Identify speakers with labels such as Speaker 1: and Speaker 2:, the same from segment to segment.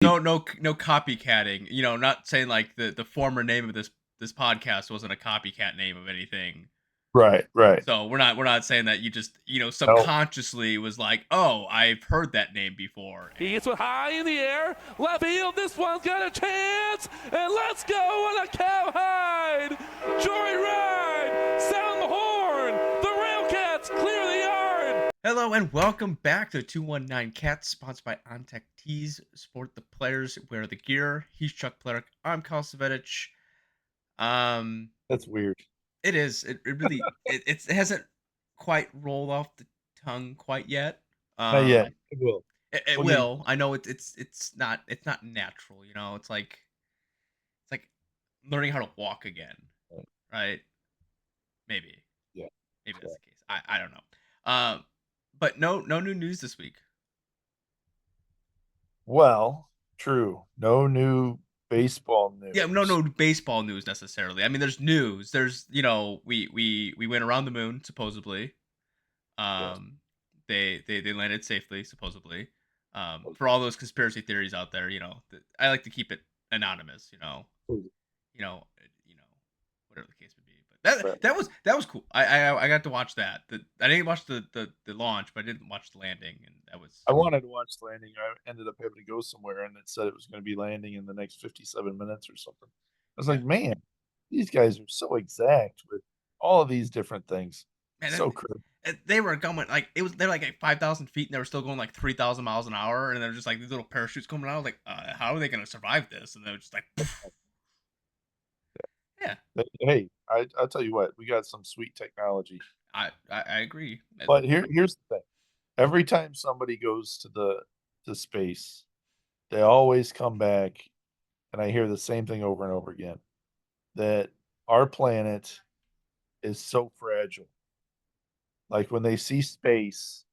Speaker 1: No copycatting. You know, not saying like the former name of this podcast wasn't a copycat name of anything.
Speaker 2: Right, right.
Speaker 1: So we're not saying that you just
Speaker 2: No,
Speaker 1: subconsciously was like, oh, I've heard that name before.
Speaker 3: He gets one high in the air. Left field. This one's got a chance. And let's go on a cowhide. Joyride. Sound the horn. The Railcats clear the yard.
Speaker 1: Hello and welcome back to 219 Cats, sponsored by OnDeck Tees. Sport the players, wear the gear. He's Chuck Plerik. I'm Kyle Savedich. Um,
Speaker 2: that's weird.
Speaker 1: it is. It really. It hasn't quite rolled off the tongue quite yet.
Speaker 2: Not yet.
Speaker 1: Um,
Speaker 2: It will.
Speaker 1: it
Speaker 2: We'll get
Speaker 1: will. I know it's not natural. You know, it's like learning how to walk again, right? Maybe.
Speaker 2: yeah.
Speaker 1: Maybe
Speaker 2: Yeah.
Speaker 1: that's the case. I don't know. But no new news this week.
Speaker 2: Well, true. No new baseball
Speaker 1: Yeah, no
Speaker 2: news.
Speaker 1: no baseball news necessarily. I mean, there's news. There's we went around the moon supposedly.
Speaker 2: Yes.
Speaker 1: Um, they landed safely supposedly. For all those conspiracy theories out there, I like to keep it anonymous. Whatever the case would be. But
Speaker 2: Right.
Speaker 1: that was cool. I got to watch that. I didn't watch the launch, but I didn't watch the landing, and that was
Speaker 2: I wanted to watch the landing. I ended up having to go somewhere, and it said it was going to be landing in the next 57 minutes or something. I was
Speaker 1: yeah,
Speaker 2: like, man, these guys are so exact with all of these different things.
Speaker 1: man.
Speaker 2: So crazy.
Speaker 1: They were going like they're like at 5,000 feet, and they were still going like 3,000 miles an hour, and they're just like these little parachutes coming out. I was like, how are they gonna survive this? And they're just like, yeah,
Speaker 2: Hey, I'll tell you what, we got some sweet technology.
Speaker 1: I agree.
Speaker 2: But here's the thing. Every time somebody goes to space, they always come back, and I hear the same thing over and over again, that our planet is so fragile. Like when they see space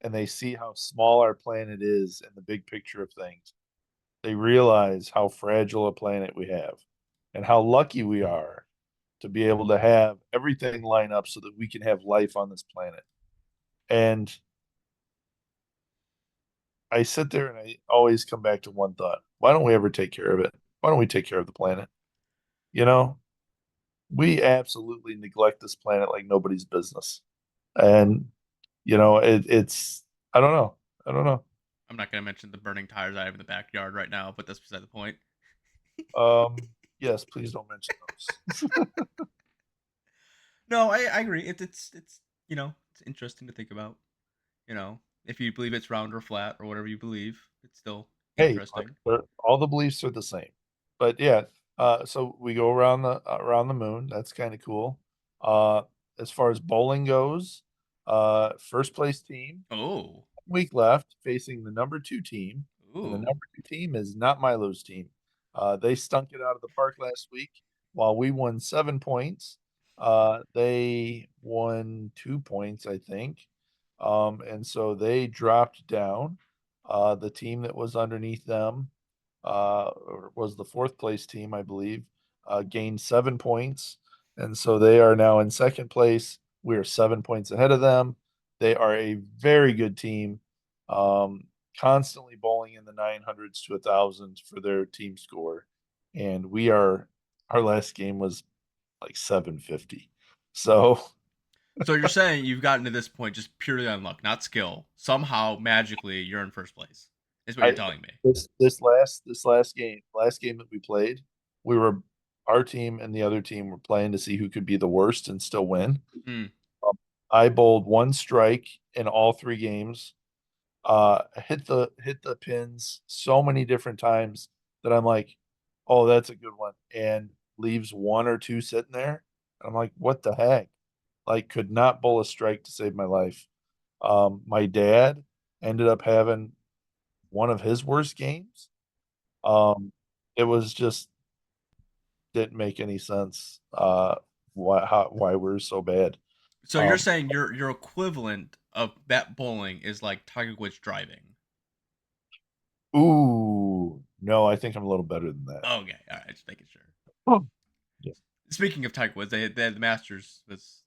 Speaker 2: and they see how small our planet is in the big picture of things, they realize how fragile a planet we have and how lucky we are to be able to have everything line up so that we can have life on this planet. And I sit there and I always come back to one thought. Why don't we ever take care of it? Why don't we take care of the planet? You know, we absolutely neglect this planet like nobody's business. And, it's, I don't know. I don't know.
Speaker 1: I'm not gonna mention the burning tires I have in the backyard right now, but that's beside the point.
Speaker 2: Yes, please don't mention those.
Speaker 1: No, I agree. It's interesting to think about. If you believe it's round or flat or whatever you believe, it's still
Speaker 2: Hey,
Speaker 1: interesting.
Speaker 2: all the beliefs are the same. But yeah, so we go around the moon. That's kind of cool. Uh, as far as bowling goes, first place team,
Speaker 1: Oh,
Speaker 2: week left, facing the number two team, and the
Speaker 1: ooh.
Speaker 2: number two team is not Milo's team. They stunk it out of the park last week, while we won 7 points. They won 2 points, I think. And so they dropped down. The team that was underneath them, or was the fourth place team, I believe, gained 7 points. And so they are now in second place. We are 7 points ahead of them. They are a very good team, um, constantly bowling in the 900s to 1,000s for their team score. And our last game was like 750. So,
Speaker 1: So you're saying you've gotten to this point just purely on luck, not skill. Somehow, magically, you're in first place. Is what you're
Speaker 2: I
Speaker 1: telling me.
Speaker 2: last game that we played, we were our team and the other team were playing to see who could be the worst and still win.
Speaker 1: Hmm.
Speaker 2: Um, I bowled one strike in all three games. Hit the pins so many different times that I'm like, oh, that's a good one, and leaves one or two sitting there. I'm like, what the heck? Like, could not bowl a strike to save my life. My dad ended up having one of his worst games. It was just didn't make any sense. Why we're so bad.
Speaker 1: So you're
Speaker 2: Um,
Speaker 1: saying your equivalent of that bowling is like Tiger Woods driving.
Speaker 2: ooh, no, I think I'm a little better than that.
Speaker 1: Okay, all right, just making sure.
Speaker 2: Oh, yeah,
Speaker 1: Speaking of Tiger Woods, they had the Masters was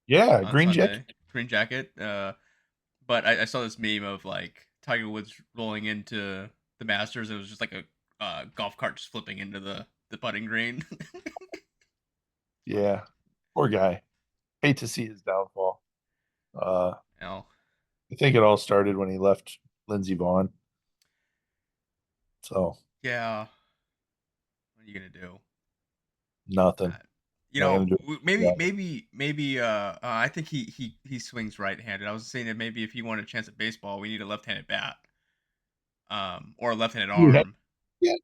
Speaker 2: yeah,
Speaker 1: on
Speaker 2: green jacket.
Speaker 1: Sunday. Green jacket. But I saw this meme of like Tiger Woods rolling into the Masters. It was just like a golf cart just flipping into the putting green.
Speaker 2: Yeah, poor guy. Hate to see his downfall. Uh,
Speaker 1: you know,
Speaker 2: I think it all started when he left Lindsey Vaughn. So
Speaker 1: yeah. What are you gonna do? Uh,
Speaker 2: nothing. Not gonna do
Speaker 1: Maybe,
Speaker 2: it.
Speaker 1: I think he swings right-handed. I was saying that maybe if he wanted a chance at baseball, we need a left-handed bat, or a left-handed
Speaker 2: Yeah.
Speaker 1: arm.
Speaker 2: Yeah.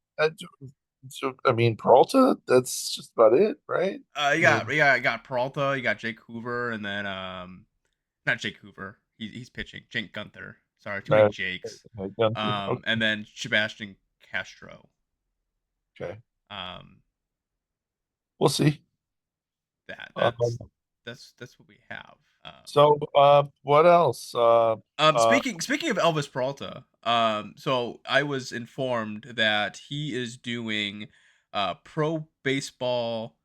Speaker 2: So I mean, Peralta. That's just about it, right? I mean,
Speaker 1: You got Peralta, you got Jake Hoover, and then not Jake Hoover. He's pitching. Jake Gunther. Sorry, too many
Speaker 2: right.
Speaker 1: Jakes.
Speaker 2: Gunther.
Speaker 1: And then Sebastian Castro.
Speaker 2: Okay.
Speaker 1: Um,
Speaker 2: We'll see.
Speaker 1: that
Speaker 2: Um,
Speaker 1: that's what we have.
Speaker 2: so what else?
Speaker 1: Speaking of Elvis Peralta, so I was informed that he is doing pro baseball.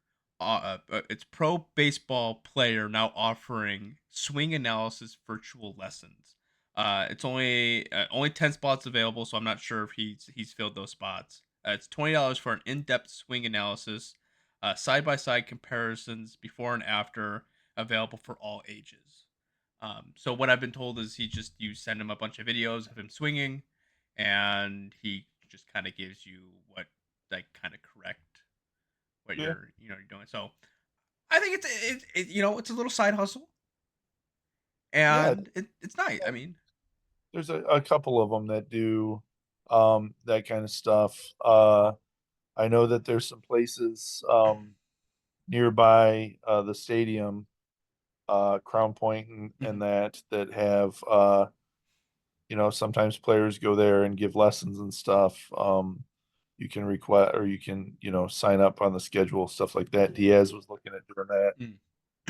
Speaker 1: It's pro baseball player now offering swing analysis virtual lessons. It's only 10 spots available, so I'm not sure if he's filled those spots. It's $20 for an in-depth swing analysis, side by side comparisons before and after, available for all ages. So what I've been told is you send him a bunch of videos of him swinging, and he just kind of gives you what like kind of correct what
Speaker 2: Yeah.
Speaker 1: you're doing. So I think it's a little side hustle,
Speaker 2: Yeah.
Speaker 1: and it's nice. I mean,
Speaker 2: There's a couple of them that do that kind of stuff. I know that there's some places nearby the stadium, Crown Point and
Speaker 1: mhm.
Speaker 2: that have sometimes players go there and give lessons and stuff. You can request or you can, sign up on the schedule, stuff like that. Diaz was looking at doing that.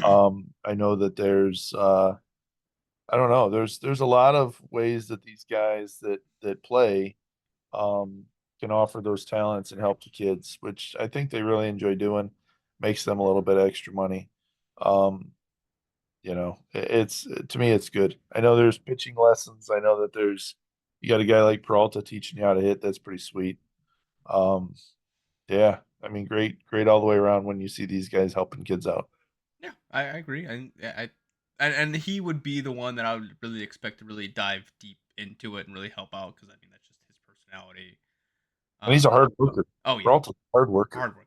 Speaker 1: Mm.
Speaker 2: I know that there's I don't know, there's a lot of ways that these guys that play um can offer those talents and help the kids, which I think they really enjoy doing, makes them a little bit extra money. Um, it's to me it's good. I know there's pitching lessons. I know that you got a guy like Peralta teaching you how to hit. That's pretty sweet. Um, yeah, I mean, great all the way around when you see these guys helping kids out.
Speaker 1: Yeah, I agree. And he would be the one that I would really expect to really dive deep into it and really help out because I mean that's just his personality.
Speaker 2: And he's a
Speaker 1: Um,
Speaker 2: hard worker.
Speaker 1: oh yeah,
Speaker 2: Peralta's a hard worker.
Speaker 1: hard worker.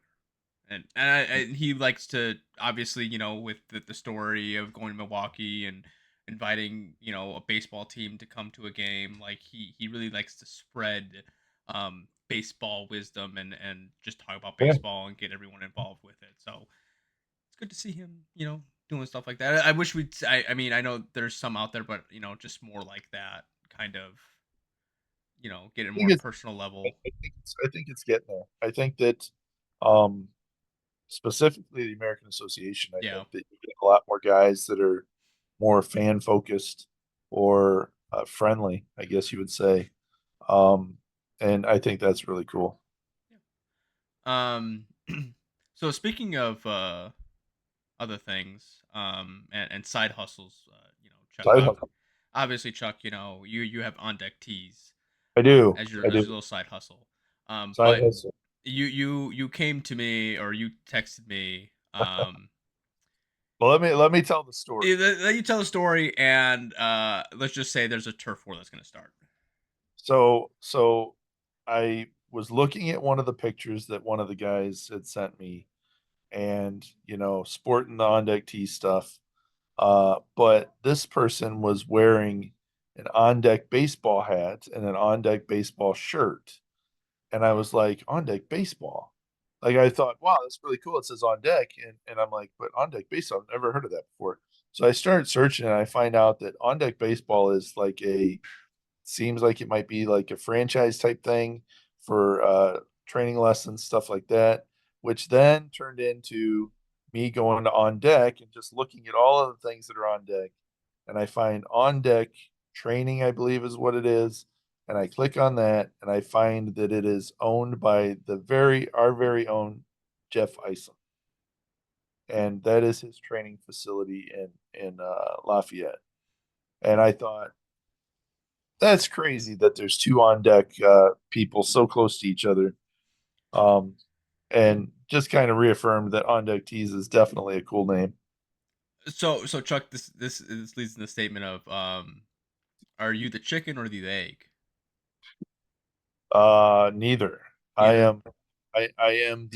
Speaker 1: And he likes to obviously with the story of going to Milwaukee and inviting a baseball team to come to a game, like he really likes to spread baseball wisdom and just talk about
Speaker 2: Yeah,
Speaker 1: baseball and get everyone involved with it. So it's good to see him doing stuff like that. I wish I mean I know there's some out there, but just more like that kind of get it
Speaker 2: I think
Speaker 1: more
Speaker 2: it's
Speaker 1: personal level.
Speaker 2: I think it's getting there. I think that um specifically the American Association, I
Speaker 1: Yeah.
Speaker 2: think that you get a lot more guys that are more fan focused or friendly, I guess you would say. Um, and I think that's really cool.
Speaker 1: Um, so speaking of other things, and side hustles, Chuck,
Speaker 2: Side hustle.
Speaker 1: obviously, Chuck, you have OnDeck Tees,
Speaker 2: I do. I
Speaker 1: as
Speaker 2: do.
Speaker 1: your little side hustle.
Speaker 2: Side
Speaker 1: But
Speaker 2: hustle.
Speaker 1: you came to me or you texted me.
Speaker 2: Well, let me tell the story.
Speaker 1: Let you tell the story, and let's just say there's a turf war that's going to start.
Speaker 2: So I was looking at one of the pictures that one of the guys had sent me, and sporting the on deck tee stuff. But this person was wearing an on deck baseball hat and an on deck baseball shirt. And I was like, on deck baseball. Like I thought, wow, that's really cool. It says on deck. And I'm like, but on deck baseball, I've never heard of that before. So I started searching and I find out that on deck baseball is like seems like it might be like a franchise type thing for training lessons, stuff like that, which then turned into me going to on deck and just looking at all of the things that are on deck. And I find on deck training, I believe is what it is. And I click on that and I find that it is owned by our very own Jeff Isom. And that is his training facility in Lafayette. And I thought, that's crazy that there's two on deck people so close to each other. And just kind of reaffirmed that OnDeck Tees is definitely a cool name.
Speaker 1: So Chuck, this leads to the statement of are you the chicken or the egg?
Speaker 2: Neither. I
Speaker 1: Neither.
Speaker 2: am I am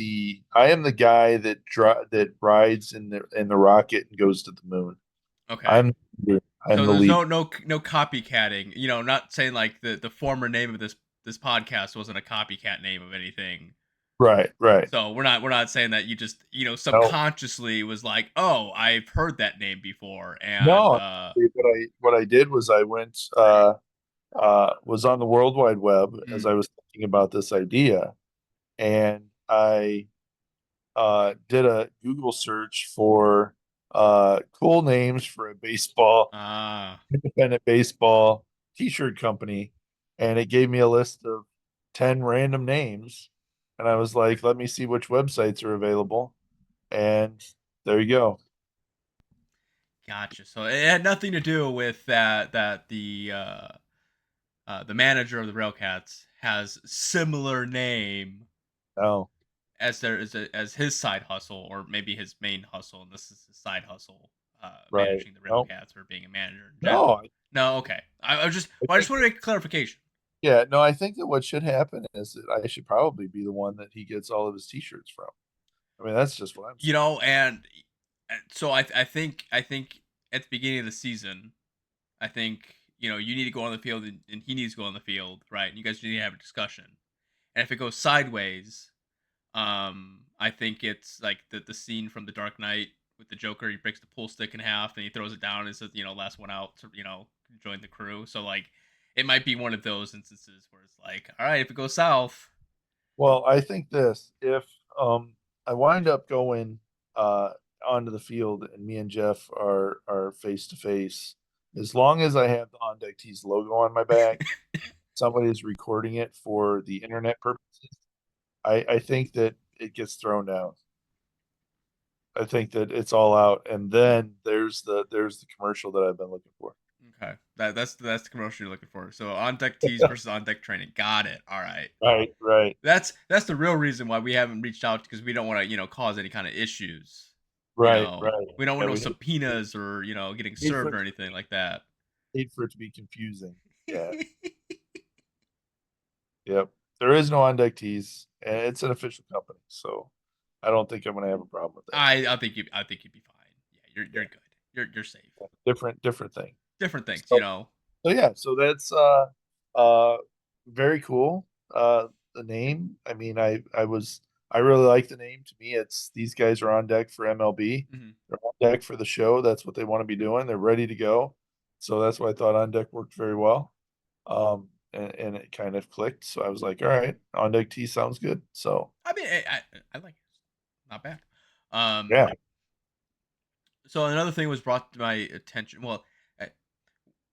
Speaker 2: the guy that rides in the rocket and goes to the moon.
Speaker 1: Okay.
Speaker 2: I'm I'm
Speaker 1: So
Speaker 2: the
Speaker 1: there's
Speaker 2: lead.
Speaker 1: no copycatting. Not saying like the former name of this podcast wasn't a copycat name of anything.
Speaker 2: Right, right.
Speaker 1: So we're not saying that you just
Speaker 2: No,
Speaker 1: subconsciously was like, oh, I've heard that name before, and
Speaker 2: no. What I did was I went was on the World Wide Web as
Speaker 1: mm,
Speaker 2: I was thinking about this idea, and I did a Google search for cool names for a baseball,
Speaker 1: ah,
Speaker 2: independent baseball t-shirt company, and it gave me a list of 10 random names. And I was like, let me see which websites are available. And there you go.
Speaker 1: gotcha. So it had nothing to do with that the manager of the Railcats has similar name
Speaker 2: No,
Speaker 1: as as his side hustle, or maybe his main hustle, and this is his side hustle,
Speaker 2: right.
Speaker 1: managing the
Speaker 2: No,
Speaker 1: Railcats or being a manager in
Speaker 2: no.
Speaker 1: general. No, okay.
Speaker 2: I
Speaker 1: I just
Speaker 2: think,
Speaker 1: want to make a clarification.
Speaker 2: yeah, no, I think that what should happen is that I should probably be the one that he gets all of his t-shirts from. I mean, that's just what I'm saying.
Speaker 1: And so I think at the beginning of the season, I think you need to go on the field, and he needs to go on the field, right? And you guys need to have a discussion. And if it goes sideways, I think it's like the scene from The Dark Knight with the Joker. He breaks the pool stick in half and he throws it down and says, last one out to join the crew. So like, it might be one of those instances where it's like, all right, if it goes south,
Speaker 2: Well, I think this, if um I wind up going uh onto the field and me and Jeff are face to face, as long as I have the OnDeck Tees logo on my back, somebody is recording it for the internet purposes, I think that it gets thrown down. I think that it's all out, and then there's the commercial that I've been looking for.
Speaker 1: okay, that's the commercial you're looking for. So on deck tees versus on deck training. Got it. All right.
Speaker 2: Right, right,
Speaker 1: That's the real reason why we haven't reached out, because we don't want to cause any kind of issues.
Speaker 2: right.
Speaker 1: We don't want
Speaker 2: Yeah,
Speaker 1: no
Speaker 2: we
Speaker 1: subpoenas or getting
Speaker 2: hate for
Speaker 1: served or anything like that.
Speaker 2: it to be confusing. Yeah. Yep. There is no on deck tees, and it's an official company, so I don't think I'm gonna have a problem with that.
Speaker 1: I think you'd be fine. Yeah, you're
Speaker 2: Yeah.
Speaker 1: good. You're safe.
Speaker 2: Different thing.
Speaker 1: Different things,
Speaker 2: So yeah, so that's uh very cool. The name. I mean, I really like the name. To me, it's these guys are on deck for MLB.
Speaker 1: Mhm.
Speaker 2: They're on deck for the show. That's what they want to be doing. They're ready to go. So that's why I thought on deck worked very well. And it kind of clicked. So I was like, all right, on deck T sounds good. So
Speaker 1: I mean, I like it. Not bad. Um,
Speaker 2: yeah,
Speaker 1: so another thing was brought to my attention. Well, it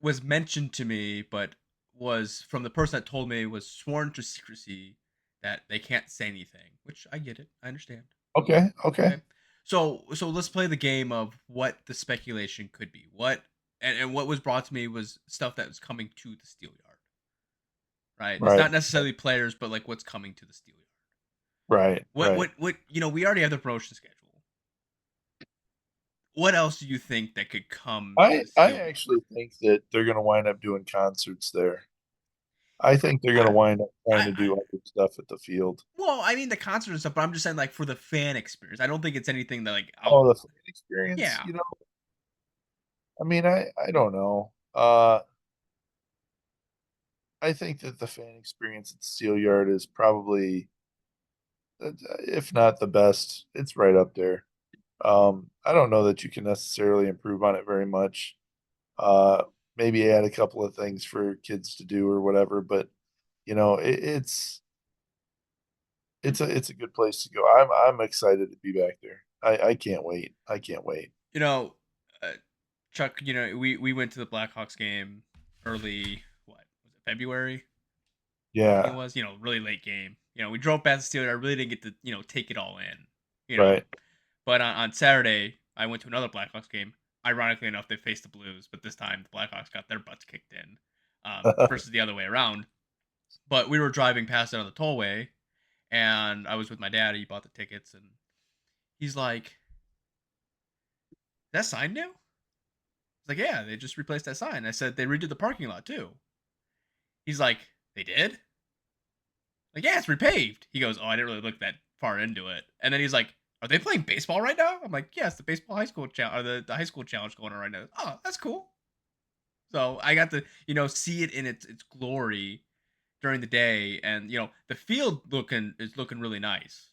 Speaker 1: was mentioned to me, but was from the person that told me, was sworn to secrecy, that they can't say anything. Which I get it. I understand.
Speaker 2: okay.
Speaker 1: Okay. So let's play the game of what the speculation could be. And what was brought to me was stuff that was coming to the Steel Yard. Right. It's
Speaker 2: Right,
Speaker 1: not necessarily players, but like what's coming to the Steel Yard.
Speaker 2: right.
Speaker 1: We already have the promotion schedule. What else do you think that could come to the
Speaker 2: I
Speaker 1: Steel Yard?
Speaker 2: actually think that they're gonna wind up doing concerts there. I think they're
Speaker 1: I,
Speaker 2: gonna wind up trying to
Speaker 1: I
Speaker 2: do other stuff at the field.
Speaker 1: well, I mean the concert and stuff, but I'm just saying like for the fan experience. I don't think it's anything that like out.
Speaker 2: Oh, the fan experience,
Speaker 1: Yeah,
Speaker 2: I mean, I don't know. I think that the fan experience at Steel Yard is probably, if not the best, it's right up there. I don't know that you can necessarily improve on it very much. Uh, Maybe add a couple of things for kids to do or whatever, but it's a good place to go. I'm excited to be back there. I can't wait. I can't wait.
Speaker 1: you know, uh, Chuck. We went to the Blackhawks game early. What was it? February. I think it
Speaker 2: Yeah,
Speaker 1: was. Really late game. We drove past the Steelers. I really didn't get to take it all in. You know,
Speaker 2: right.
Speaker 1: but on Saturday I went to another Blackhawks game. Ironically enough, they faced the Blues, but this time the Blackhawks got their butts kicked in. versus the other way around. But we were driving past it on the tollway, and I was with my dad. He bought the tickets, and he's like, "That sign new?" It's like, "Yeah, they just replaced that sign." I said, "They redid the parking lot too." He's like, "They did?" Like, "Yeah, it's repaved." He goes, "Oh, I didn't really look that far into it." And then he's like, "Are they playing baseball right now?" I'm like, "Yes, the baseball high school challenge, or the high school challenge going on right now." Oh, that's cool. So I got to see it in its glory during the day, and the field looking really nice.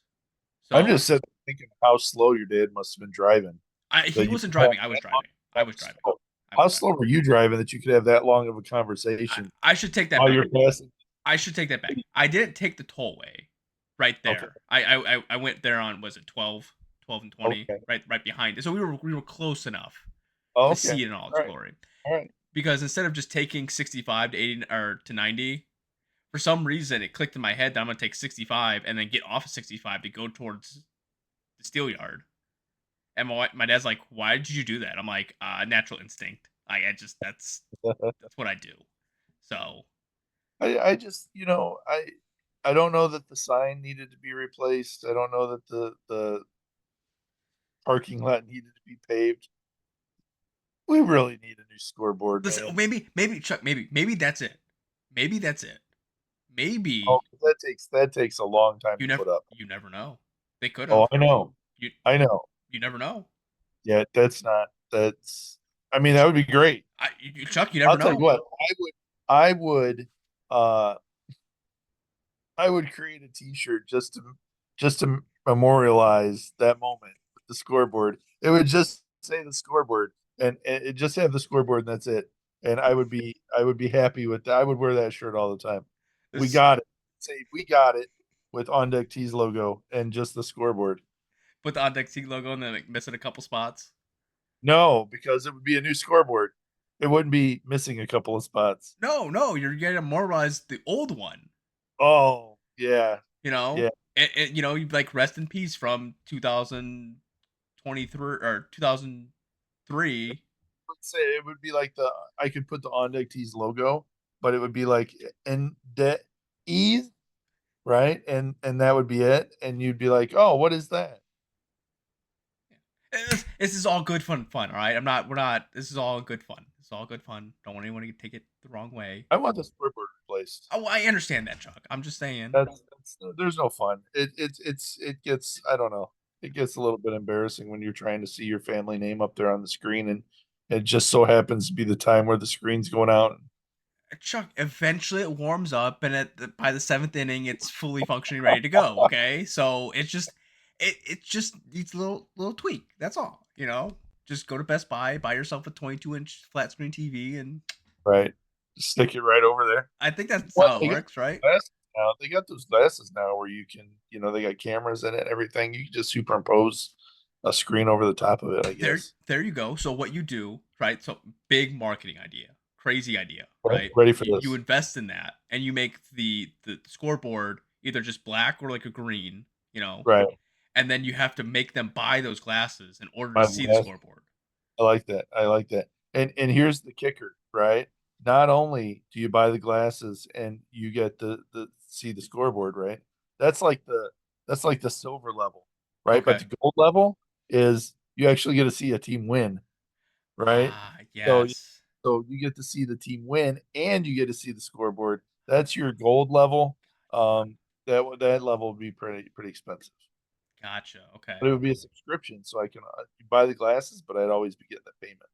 Speaker 2: I'm
Speaker 1: So
Speaker 2: just sitting thinking how slow your dad must have been driving
Speaker 1: he
Speaker 2: that you
Speaker 1: wasn't
Speaker 2: could have
Speaker 1: driving. I was
Speaker 2: that long
Speaker 1: driving. I was driving.
Speaker 2: slow.
Speaker 1: I was
Speaker 2: How
Speaker 1: driving.
Speaker 2: slow were you driving that you could have that long of a conversation
Speaker 1: I should take that
Speaker 2: while
Speaker 1: back.
Speaker 2: you're passing?
Speaker 1: I should take that back. I didn't take the tollway right
Speaker 2: Okay.
Speaker 1: there. I went there on, was it 12 and 20,
Speaker 2: Okay.
Speaker 1: right behind it. So we were close enough
Speaker 2: Oh,
Speaker 1: to
Speaker 2: okay.
Speaker 1: see it in all
Speaker 2: All
Speaker 1: its
Speaker 2: right.
Speaker 1: glory.
Speaker 2: All right.
Speaker 1: Because instead of just taking 65 to 80 or to 90, for some reason it clicked in my head that I'm gonna take 65 and then get off of 65 to go towards the steel yard. And my dad's like, "Why did you do that?" I'm like, "Natural instinct. I just that's what I do." So
Speaker 2: I just, I don't know that the sign needed to be replaced. I don't know that the parking lot needed to be paved. We really need a new scoreboard,
Speaker 1: listen,
Speaker 2: man.
Speaker 1: maybe Chuck, maybe that's it. Maybe that's it.
Speaker 2: Oh,
Speaker 1: Maybe
Speaker 2: 'cause that takes a long time
Speaker 1: you
Speaker 2: to
Speaker 1: never
Speaker 2: put up.
Speaker 1: you never know. They could
Speaker 2: Oh,
Speaker 1: have.
Speaker 2: I know.
Speaker 1: You
Speaker 2: I know.
Speaker 1: you never know.
Speaker 2: Yeah, I mean, that would be great.
Speaker 1: Chuck, you never
Speaker 2: I'll tell you
Speaker 1: know.
Speaker 2: what, I would, uh, I would create a T-shirt just to memorialize that moment with the scoreboard. It would just say the scoreboard, and it just have the scoreboard, and that's it. And I would be happy with that. I would wear that shirt all the time. We
Speaker 1: This
Speaker 2: got it. Say we got it with OnDeck Tees logo and just the scoreboard.
Speaker 1: Put the OnDeck Tees logo and then like, missing a couple spots.
Speaker 2: No, because it would be a new scoreboard. It wouldn't be missing a couple of spots.
Speaker 1: No, you're gonna memorialize the old one.
Speaker 2: Oh, yeah,
Speaker 1: You know,
Speaker 2: yeah.
Speaker 1: you like rest in peace from 2023 or 2003.
Speaker 2: Let's say it would be like I could put the OnDeck Tees logo, but it would be like in the ease, right? And that would be it. And you'd be like, oh, what is that?
Speaker 1: This is all good fun. All right, we're not. This is all good fun. It's all good fun. Don't want anyone to take it the wrong way.
Speaker 2: I want the scoreboard replaced.
Speaker 1: Oh, I understand that, Chuck. I'm just saying.
Speaker 2: That's there's no fun. It gets, I don't know. It gets a little bit embarrassing when you're trying to see your family name up there on the screen, and it just so happens to be the time where the screen's going out.
Speaker 1: Chuck, eventually it warms up, and by the seventh inning, it's fully functioning, ready to go. Okay, so it just needs a little tweak. That's all. Just go to Best Buy, buy yourself a 22-inch flat screen TV, and
Speaker 2: Right. Just stick it right over there.
Speaker 1: I think that's
Speaker 2: What
Speaker 1: how it
Speaker 2: they got
Speaker 1: works, right?
Speaker 2: glasses now. They got those glasses now where you can, they got cameras in it and everything. You can just superimpose a screen over the top of it, I
Speaker 1: There,
Speaker 2: guess.
Speaker 1: there you go. So what you do, right? So big marketing idea, crazy idea,
Speaker 2: Right?
Speaker 1: right?
Speaker 2: Ready for
Speaker 1: You
Speaker 2: this.
Speaker 1: invest in that, and you make the scoreboard either just black or like a green,
Speaker 2: Right.
Speaker 1: and then you have to make them buy those glasses in order to
Speaker 2: My
Speaker 1: see the
Speaker 2: last,
Speaker 1: scoreboard.
Speaker 2: I like that. I like that. And here's the kicker, right? Not only do you buy the glasses and you get the see the scoreboard, right? That's like the silver level, right? But
Speaker 1: Okay.
Speaker 2: the gold level is you actually get to see a team win, right?
Speaker 1: Ah,
Speaker 2: So
Speaker 1: yes.
Speaker 2: so you get to see the team win and you get to see the scoreboard. That's your gold level. That level would be pretty expensive,
Speaker 1: Gotcha.
Speaker 2: but it
Speaker 1: Okay.
Speaker 2: would be a subscription, so I can buy the glasses, but I'd always be getting the payment.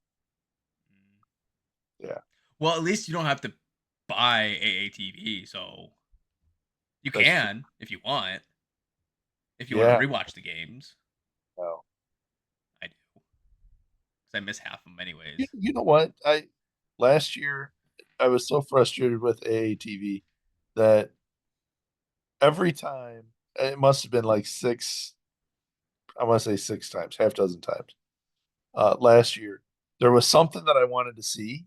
Speaker 1: Mm.
Speaker 2: Yeah,
Speaker 1: Well, at least you don't have to buy AATV, so you
Speaker 2: that's true.
Speaker 1: can if you want. If you want to
Speaker 2: Yeah,
Speaker 1: rewatch the games,
Speaker 2: no.
Speaker 1: I do, because I miss half of them
Speaker 2: You,
Speaker 1: anyways.
Speaker 2: you know what? I last year I was so frustrated with AATV that every time it must have been like six. I want to say six times, half dozen times. Last year, there was something that I wanted to see,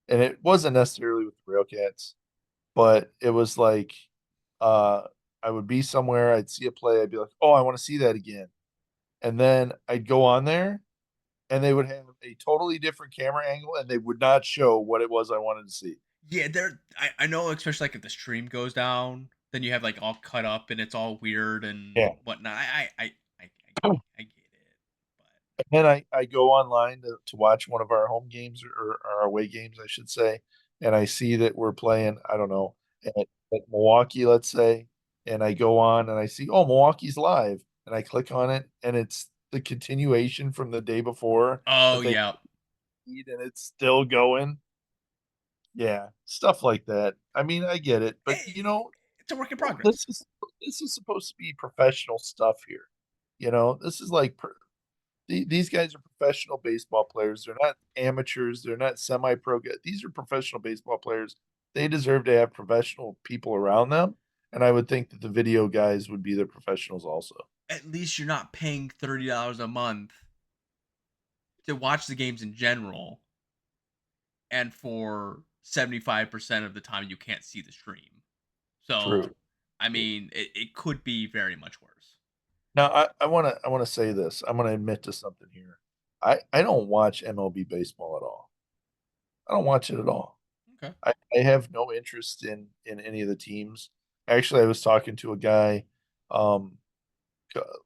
Speaker 2: and it wasn't necessarily with the Railcats, but it was like uh, I would be somewhere, I'd see a play, I'd be like, "Oh, I want to see that again," and then I'd go on there, and they would have a totally different camera angle, and they would not show what it was I wanted to see.
Speaker 1: Yeah, I know, especially like if the stream goes down, then you have like all cut up and it's all weird and
Speaker 2: Yeah.
Speaker 1: whatnot. I get it,
Speaker 2: And then I go online to watch one of our home games or our away games, I should say, and I see that we're playing, I don't know, at Milwaukee, let's say, and I go on and I see, oh, Milwaukee's live, and I click on it, and it's the continuation from the day before
Speaker 1: oh
Speaker 2: that they
Speaker 1: yeah,
Speaker 2: need, and it's still going. Yeah, stuff like that. I mean, I get it, but
Speaker 1: it's a work in
Speaker 2: well,
Speaker 1: progress.
Speaker 2: this is supposed to be professional stuff here. This is like these guys are professional baseball players. They're not amateurs. They're not semi-pro guys. These are professional baseball players. They deserve to have professional people around them. And I would think that the video guys would be the professionals also.
Speaker 1: At least you're not paying $30 a month to watch the games in general, and for 75% of the time you can't see the stream. So,
Speaker 2: True.
Speaker 1: I mean, it could be very much worse.
Speaker 2: Now I wanna say this. I'm gonna admit to something here. I don't watch MLB baseball at all. I don't watch it at all.
Speaker 1: Okay.
Speaker 2: I have no interest in any of the teams. Actually, I was talking to a guy um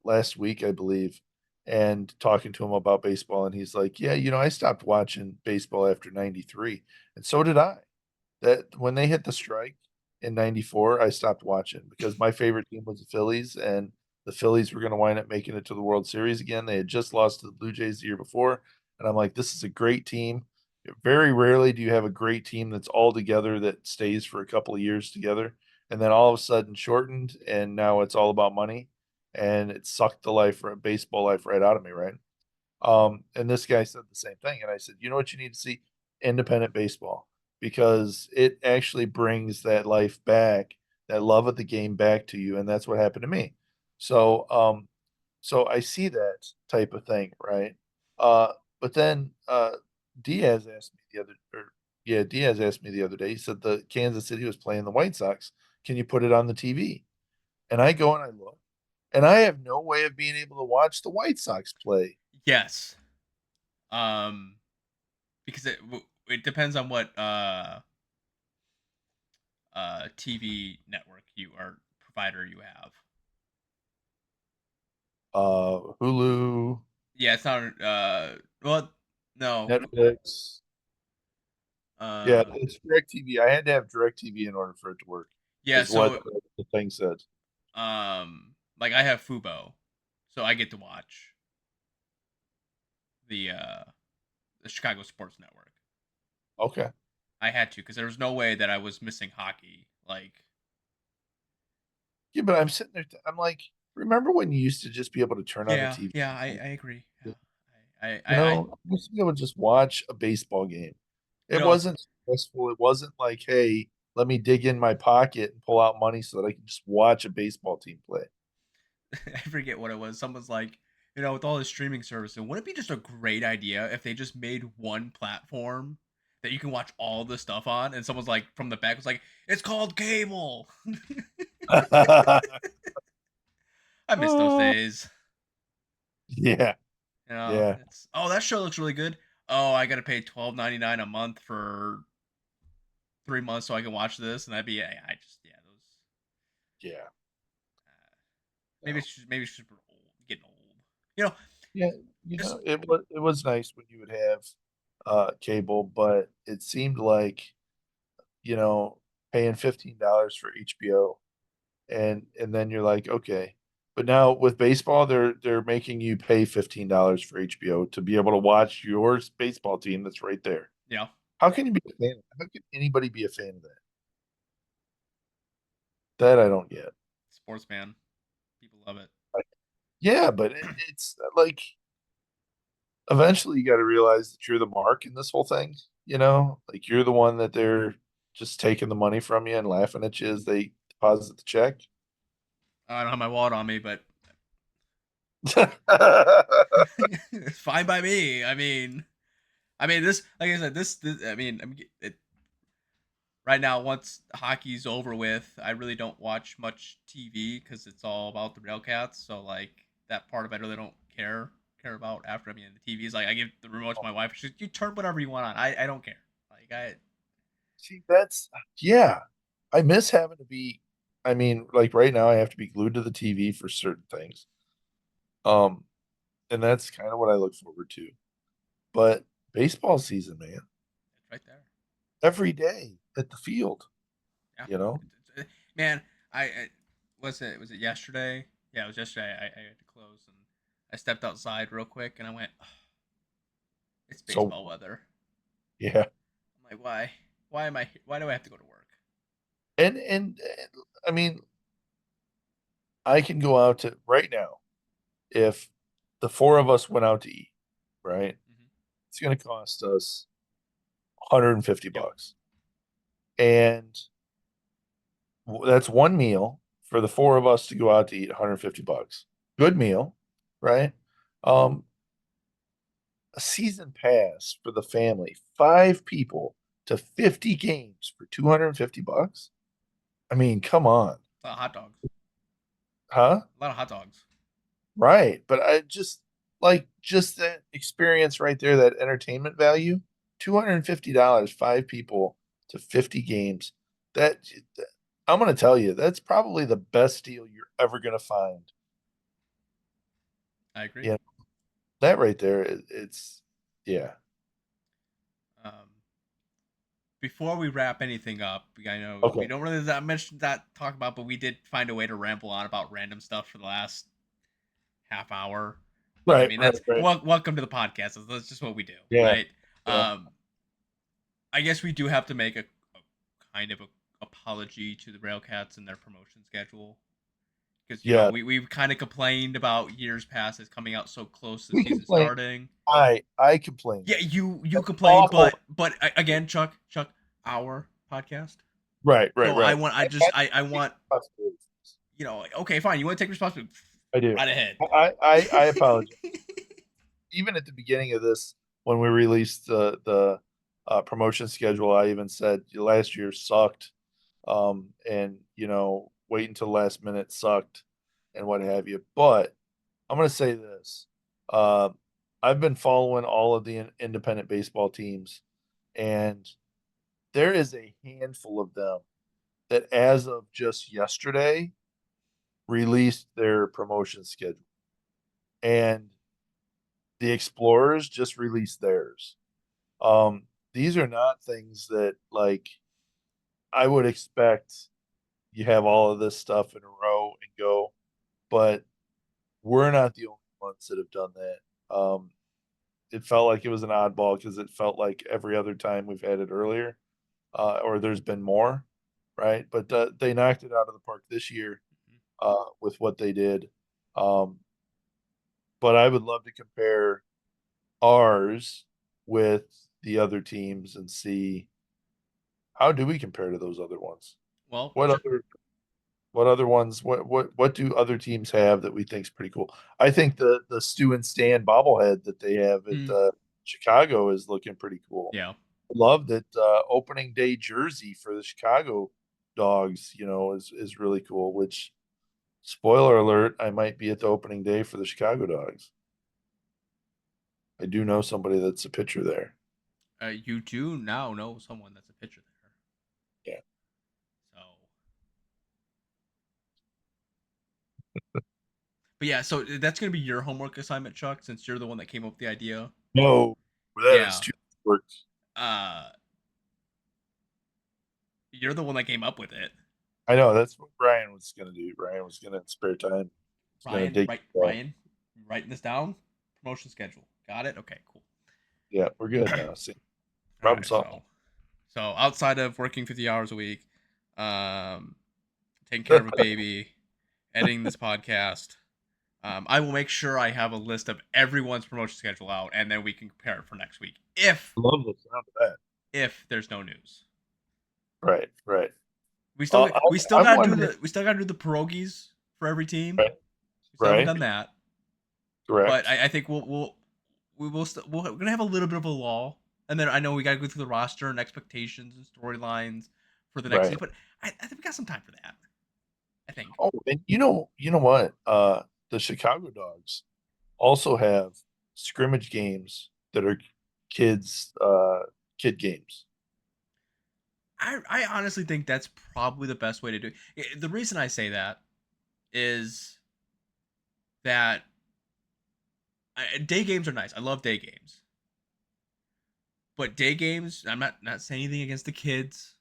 Speaker 2: last week, I believe, and talking to him about baseball, and he's like, "Yeah, I stopped watching baseball after '93, and so did I. That when they hit the strike in '94, I stopped watching because my favorite team was the Phillies, and the Phillies were going to wind up making it to the World Series again. They had just lost to the Blue Jays the year before, and I'm like, this is a great team. Very rarely do you have a great team that's all together that stays for a couple of years together, and then all of a sudden shortened, and now it's all about money, and it sucked the baseball life right out of me, right? And this guy said the same thing. And I said, you know what you need to see? Independent baseball, because it actually brings that life back, that love of the game back to you. And that's what happened to me. So I see that type of thing, right? Uh, but then Diaz asked me the other, or yeah, Diaz asked me the other day. He said the Kansas City was playing the White Sox. Can you put it on the TV? And I go and I look, and I have no way of being able to watch the White Sox play.
Speaker 1: Yes. Um, because it depends on what TV network you or provider you have.
Speaker 2: Hulu,
Speaker 1: Yeah, it's not. Well, no.
Speaker 2: Netflix. Yeah,
Speaker 1: Uh,
Speaker 2: it's DirecTV. I had to have DirecTV in order for it to work,
Speaker 1: yeah.
Speaker 2: is what
Speaker 1: So,
Speaker 2: the thing said.
Speaker 1: like I have Fubo, so I get to watch the Chicago Sports Network.
Speaker 2: Okay.
Speaker 1: I had to because there was no way that I was missing hockey. Like,
Speaker 2: Yeah, but I'm sitting there. I'm like, remember when you used to just be able to turn on the
Speaker 1: yeah,
Speaker 2: TV?
Speaker 1: yeah, I agree. Yeah,
Speaker 2: I used to be able to just watch a baseball game.
Speaker 1: you
Speaker 2: It
Speaker 1: know,
Speaker 2: wasn't stressful. It wasn't like, hey, let me dig in my pocket and pull out money so that I can just watch a baseball team play.
Speaker 1: I forget what it was. Someone's like, with all this streaming services, wouldn't it be just a great idea if they just made one platform that you can watch all the stuff on? And someone's like, from the back was like, it's called cable. I miss those
Speaker 2: Oh,
Speaker 1: days.
Speaker 2: yeah, yeah,
Speaker 1: It's that show looks really good. Oh, I gotta pay $12.99 a month for 3 months so I can watch this, and that'd be I just those.
Speaker 2: yeah.
Speaker 1: Uh, maybe
Speaker 2: No.
Speaker 1: it's just getting old. You know,
Speaker 2: Yeah,
Speaker 1: just
Speaker 2: it was nice when you would have cable, but it seemed like, you know, paying $15 for HBO, and then you're like, okay. But now with baseball, they're making you pay $15 for HBO to be able to watch your baseball team that's right there.
Speaker 1: yeah,
Speaker 2: How can you be a fan? How can anybody be a fan of that? That I don't get.
Speaker 1: sports man, people love it.
Speaker 2: Like, yeah, but it's like eventually you got to realize that you're the mark in this whole thing. Like you're the one that they're just taking the money from you and laughing at you as they deposit the check.
Speaker 1: I don't have my wallet on me, but it's fine by me. I mean, this, like I said, this I mean, right now, once hockey's over with, I really don't watch much TV because it's all about the Railcats. So like that part of it, I really don't care care about after I'm in the TVs. Like I give the remote to my wife. She's you turn whatever you want on. I don't care. Like I
Speaker 2: See, yeah. I miss having to be. I mean, like right now, I have to be glued to the TV for certain things. Um, and that's kind of what I look forward to. But baseball season, man,
Speaker 1: it's right there.
Speaker 2: every day at the field,
Speaker 1: Yeah,
Speaker 2: you know?
Speaker 1: man. I was it yesterday? Yeah, it was yesterday. I had to close and I stepped outside real quick and I went, oh, it's
Speaker 2: So
Speaker 1: baseball weather.
Speaker 2: yeah.
Speaker 1: I'm like, why? Why am I? Why do I have to go to work?
Speaker 2: And I mean, I can go out to right now if the four of us went out to eat, right?
Speaker 1: Mm-hmm.
Speaker 2: It's going to cost us 150
Speaker 1: Yep.
Speaker 2: bucks. And that's one meal for the four of us to go out to eat 150 bucks. Good meal, right? Um, a season pass for the family, five people to 50 games for 250 bucks. I mean, come on.
Speaker 1: A lot of hot dogs.
Speaker 2: Huh?
Speaker 1: A lot of hot dogs.
Speaker 2: Right. But I just that experience right there, that entertainment value, $250, five people to 50 games. That I'm going to tell you, that's probably the best deal you're ever going to find.
Speaker 1: I agree.
Speaker 2: Yeah, that right there, it's yeah.
Speaker 1: Um, before we wrap anything up, I know we
Speaker 2: Okay.
Speaker 1: don't really that mention that talk about, but we did find a way to ramble on about random stuff for the last half hour. But I
Speaker 2: Right,
Speaker 1: mean,
Speaker 2: right,
Speaker 1: that's
Speaker 2: right.
Speaker 1: welcome to the podcast. That's just what we do,
Speaker 2: Yeah,
Speaker 1: right?
Speaker 2: yeah.
Speaker 1: Um, I guess we do have to make a kind of a apology to the Railcats and their promotion schedule because
Speaker 2: Yeah.
Speaker 1: we've kind of complained about years past it's coming out so close to the
Speaker 2: We
Speaker 1: season
Speaker 2: complain.
Speaker 1: starting.
Speaker 2: I complain.
Speaker 1: Yeah, you
Speaker 2: That's
Speaker 1: complain,
Speaker 2: awful.
Speaker 1: but again, Chuck, our podcast.
Speaker 2: Right, right,
Speaker 1: So I
Speaker 2: right.
Speaker 1: want, I want, like, okay, fine. You want to take responsibility?
Speaker 2: I do.
Speaker 1: Right ahead.
Speaker 2: I apologize. Even at the beginning of this, when we released the promotion schedule, I even said last year sucked, and wait until last minute sucked, and what have you. But I'm going to say this: uh, I've been following all of the independent baseball teams, and there is a handful of them that, as of just yesterday, released their promotion schedule, and the Explorers just released theirs. These are not things that like I would expect you have all of this stuff in a row and go, but we're not the only ones that have done that. It felt like it was an oddball because it felt like every other time we've had it earlier, or there's been more, right? But they knocked it out of the park this year with what they did. Um, but I would love to compare ours with the other teams and see how do we compare to those other ones?
Speaker 1: Well,
Speaker 2: What other what other ones what do other teams have that we think is pretty cool? I think the Stu and Stan bobblehead that they have at Chicago is looking pretty cool.
Speaker 1: yeah.
Speaker 2: Love that opening day jersey for the Chicago Dogs, is really cool, which spoiler alert, I might be at the opening day for the Chicago Dogs. I do know somebody that's a pitcher there.
Speaker 1: You do now know someone that's a pitcher there.
Speaker 2: Yeah.
Speaker 1: So, but yeah, so that's gonna be your homework assignment, Chuck, since you're the one that came up with the idea.
Speaker 2: No, that is
Speaker 1: Yeah.
Speaker 2: too much work.
Speaker 1: Uh, you're the one that came up with it.
Speaker 2: I know that's what Brian was gonna do. Brian was gonna in spare time. He's gonna dig.
Speaker 1: Ryan, writing this down. Promotion schedule. Got it. Okay, cool.
Speaker 2: Yeah, we're good now. See,
Speaker 1: All
Speaker 2: problem
Speaker 1: right,
Speaker 2: solved.
Speaker 1: so outside of working 50 hours a week, taking care of a baby, editing this podcast, I will make sure I have a list of everyone's promotion schedule out, and then we can compare it for next week.
Speaker 2: Love the sound of that.
Speaker 1: If there's no news,
Speaker 2: Right, right.
Speaker 1: we still
Speaker 2: I'm
Speaker 1: gotta
Speaker 2: wondering.
Speaker 1: we still gotta do the pierogies for every team.
Speaker 2: Right,
Speaker 1: We still haven't
Speaker 2: right,
Speaker 1: done that, but
Speaker 2: correct.
Speaker 1: I think we're gonna have a little bit of a lull, and then I know we gotta go through the roster and expectations and storylines for the next
Speaker 2: Right.
Speaker 1: season, but I think we got some time for that. I think.
Speaker 2: Oh, and you know what? The Chicago Dogs also have scrimmage games that are kids kid games.
Speaker 1: I honestly think that's probably the best way to do it. The reason I say that is that day games are nice. I love day games. But day games, I'm not saying anything against the kids,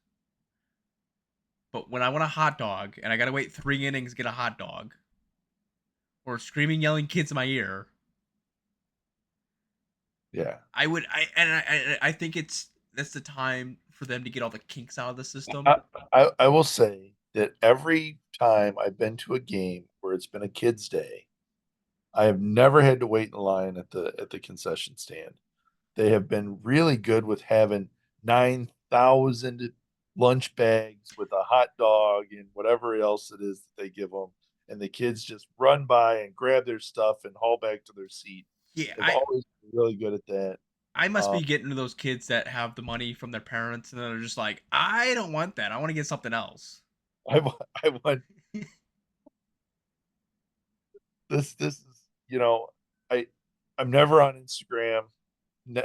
Speaker 1: but when I want a hot dog and I gotta wait 3 innings to get a hot dog, or screaming, yelling kids in my ear,
Speaker 2: Yeah.
Speaker 1: I think that's the time for them to get all the kinks out of the system.
Speaker 2: I, I will say that every time I've been to a game where it's been a kids' day, I have never had to wait in line at the concession stand. They have been really good with having 9,000 lunch bags with a hot dog and whatever else it is that they give them. And the kids just run by and grab their stuff and haul back to their seat.
Speaker 1: Yeah,
Speaker 2: They've always been really good at that.
Speaker 1: I must
Speaker 2: Um,
Speaker 1: be getting to those kids that have the money from their parents and they're just like, I don't want that. I want to get something else.
Speaker 2: I want this is, I I'm never on Instagram,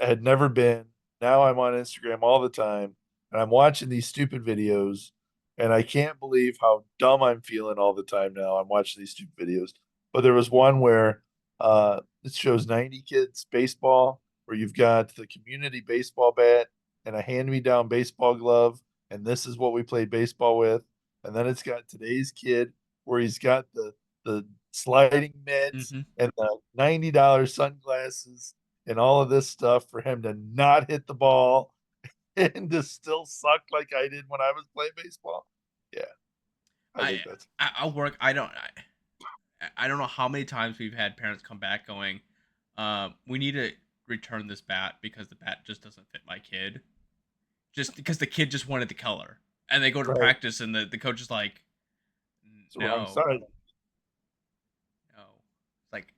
Speaker 2: had never been. Now I'm on Instagram all the time and I'm watching these stupid videos and I can't believe how dumb I'm feeling all the time now. I'm watching these stupid videos. But there was one where it shows 90 kids baseball where you've got the community baseball bat and a hand-me-down baseball glove and this is what we played baseball with. And then it's got today's kid where he's got the sliding mitts
Speaker 1: Mm-hmm.
Speaker 2: and the $90 sunglasses and all of this stuff for him to not hit the ball and to still suck like I did when I was playing baseball. Yeah, I
Speaker 1: I,
Speaker 2: think that's
Speaker 1: I'll work. I don't know how many times we've had parents come back going, we need to return this bat because the bat just doesn't fit my kid. Just because the kid just wanted the color. And they go to
Speaker 2: right.
Speaker 1: practice and the coach is like,
Speaker 2: It's the wrong
Speaker 1: no,
Speaker 2: side.
Speaker 1: no. It's like,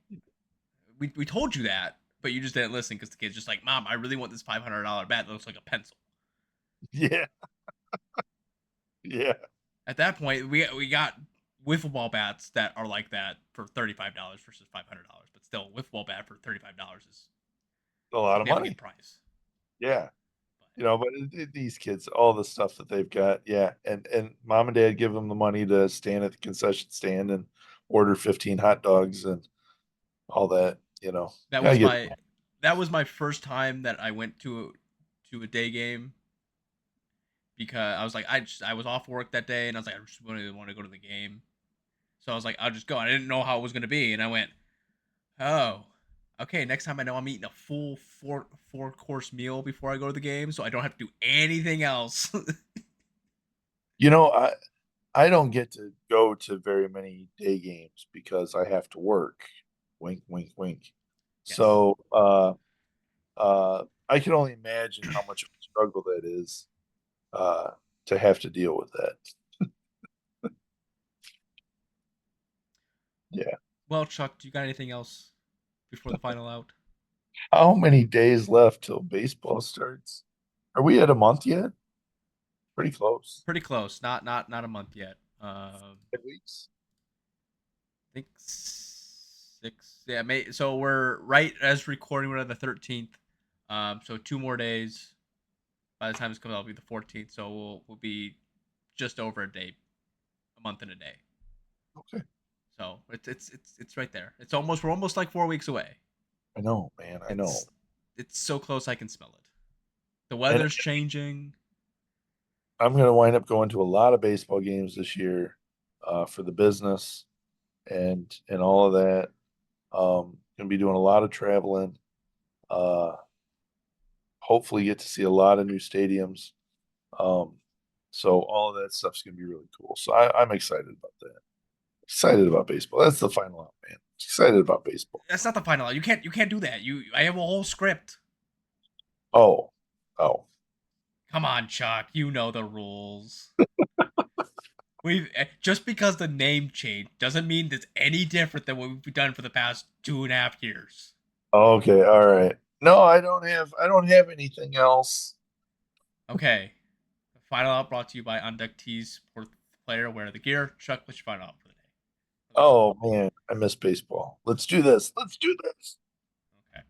Speaker 1: we told you that, but you just didn't listen because the kid's just like, Mom, I really want this $500 bat that looks like a pencil.
Speaker 2: Yeah, yeah.
Speaker 1: At that point, we got wiffle ball bats that are like that for $35 versus $500, but still, wiffle ball bat for $35 is
Speaker 2: A lot of
Speaker 1: significant
Speaker 2: money.
Speaker 1: price.
Speaker 2: Yeah.
Speaker 1: But
Speaker 2: But these kids, all the stuff that they've got, yeah, and mom and dad give them the money to stand at the concession stand and order 15 hot dogs and all that.
Speaker 1: that
Speaker 2: I
Speaker 1: was
Speaker 2: get
Speaker 1: my that was my first time that I went to a day game because I was like I was off work that day and I was like I just really want to go to the game. So I was like I'll just go. I didn't know how it was going to be and I went, "Oh, okay, next time I know I'm eating a full four course meal before I go to the game so I don't have to do anything else."
Speaker 2: you know, I don't get to go to very many day games because I have to work. Wink, wink, wink.
Speaker 1: Yes.
Speaker 2: So I can only imagine how much of a struggle that is uh, to have to deal with that. Yeah.
Speaker 1: Well, Chuck, do you got anything else before the final out?
Speaker 2: How many days left till baseball starts? Are we at a month yet? Pretty close.
Speaker 1: Pretty close. Not a month yet.
Speaker 2: 10 weeks.
Speaker 1: I think six. Yeah, so we're right as recording. We're on the 13th. So 2 more days. By the time this comes out, it'll be the 14th. So we'll be just over a day, a month and a day.
Speaker 2: Okay.
Speaker 1: So it's right there. We're almost like 4 weeks away.
Speaker 2: I know, man. I know.
Speaker 1: It's so close I can smell it. The
Speaker 2: And
Speaker 1: weather's changing.
Speaker 2: I'm going to wind up going to a lot of baseball games this year for the business and all of that. Going to be doing a lot of traveling. Uh, hopefully, get to see a lot of new stadiums. Um, so all of that stuff's going to be really cool. So I'm excited about that. Excited about baseball. That's the final out, man. Excited about baseball.
Speaker 1: That's not the final out. You can't do that. I have a whole script.
Speaker 2: Oh, oh,
Speaker 1: Come on, Chuck. You know the rules. We just because the name changed doesn't mean it's any different than what we've done for the past 2.5 years.
Speaker 2: okay, all right. No, I don't have anything else.
Speaker 1: Okay. The final out brought to you by OnDeck Tees. Fourth player wear the gear. Chuck, what's your final out for the day?
Speaker 2: Oh man, I miss baseball. Let's do this. Let's do this.
Speaker 1: Okay.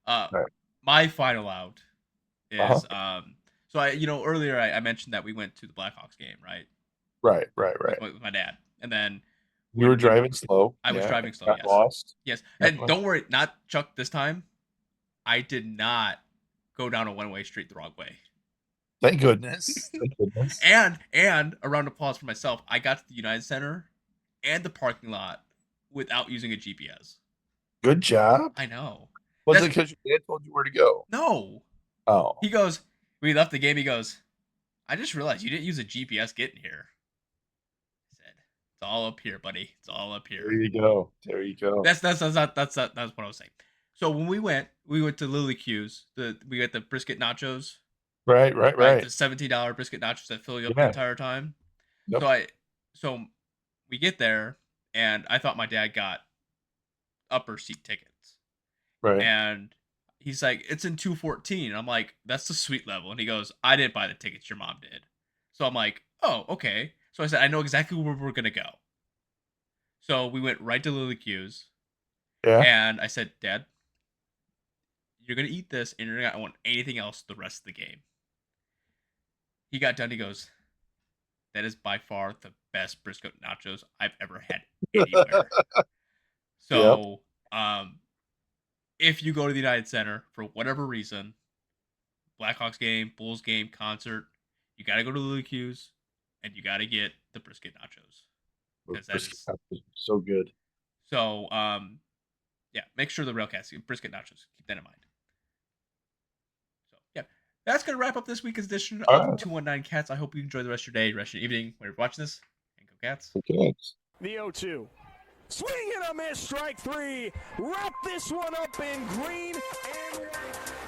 Speaker 2: Right.
Speaker 1: My final out
Speaker 2: Uh-huh.
Speaker 1: is so earlier I mentioned that we went to the Blackhawks game, right?
Speaker 2: Right.
Speaker 1: With my dad. And then
Speaker 2: You were driving slow.
Speaker 1: I was
Speaker 2: Yeah.
Speaker 1: driving slow,
Speaker 2: Got
Speaker 1: yes.
Speaker 2: lost.
Speaker 1: Yes.
Speaker 2: Got
Speaker 1: And
Speaker 2: lost.
Speaker 1: don't worry, not Chuck this time. I did not go down a one-way street the wrong way.
Speaker 2: Thank goodness. Thank goodness.
Speaker 1: And a round of applause for myself. I got to the United Center and the parking lot without using a GPS.
Speaker 2: Good job.
Speaker 1: I know.
Speaker 2: Was it because your dad told you where to go?
Speaker 1: No.
Speaker 2: Oh.
Speaker 1: He goes, we left the game. He goes, I just realized you didn't use a GPS getting here. I said, it's all up here, buddy. It's all up here.
Speaker 2: There you go. There you go.
Speaker 1: That's what I was saying. So when we went to Lily Q's. We got the brisket nachos.
Speaker 2: Right.
Speaker 1: The $17 brisket nachos that fill you up the entire time.
Speaker 2: Yep.
Speaker 1: So we get there, and I thought my dad got upper seat tickets.
Speaker 2: Right.
Speaker 1: And he's like, it's in 214. I'm like, that's the suite level. And he goes, I didn't buy the tickets. Your mom did. So I'm like, oh, okay. So I said, I know exactly where we're going to go. So we went right to Lily Q's.
Speaker 2: Yeah.
Speaker 1: And I said, Dad, you're going to eat this, and you're not going to want anything else the rest of the game. He got done. He goes, that is by far the best brisket nachos I've ever had anywhere. So, if you go to the United Center for whatever reason, Blackhawks game, Bulls game, concert, you got to go to Lily Q's, and you got to get the brisket nachos. Because that is
Speaker 2: so good.
Speaker 1: So, make sure the Railcats brisket nachos. Keep that in mind. So, yeah, that's gonna wrap up this week's edition of 219 Cats. I hope you enjoy the rest of your day, rest of your evening, when you're watching this. And go Cats.
Speaker 2: Okay.
Speaker 4: The 0-2. Swing and a miss, strike three. Wrap this one up in green and white.